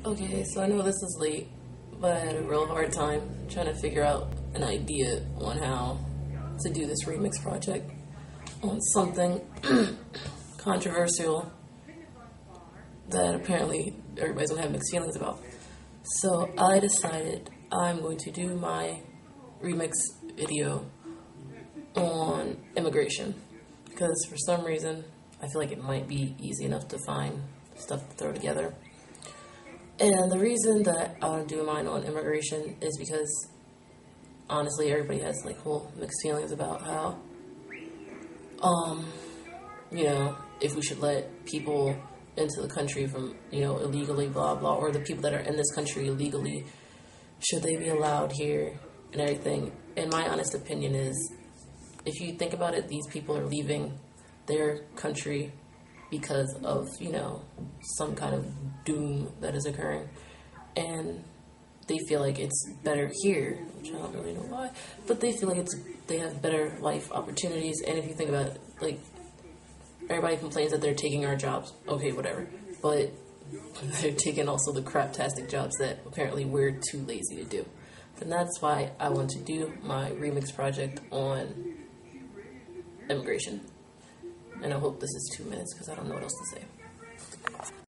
Okay, so I know this is late, but I had a real hard time trying to figure out an idea on how to do this remix project on something controversial that apparently everybody's gonna have mixed feelings about. So I decided I'm going to do my remix video on immigration because for some reason I feel like it might be easy enough to find stuff to throw together. And the reason that I want to do mine on immigration is because, honestly, everybody has, like, whole mixed feelings about how, if we should let people into the country from, illegally, blah, blah, or the people that are in this country illegally, should they be allowed here and everything. And my honest opinion is, if you think about it, these people are leaving their country because of, some kind of doom that is occurring. And they feel like it's better here, which I don't really know why, but they feel like they have better life opportunities. And if you think about it, like, everybody complains that they're taking our jobs. Okay, whatever. But they're taking also the craptastic jobs that apparently we're too lazy to do. And that's why I want to do my remix project on immigration. And I hope this is 2 minutes because I don't know what else to say.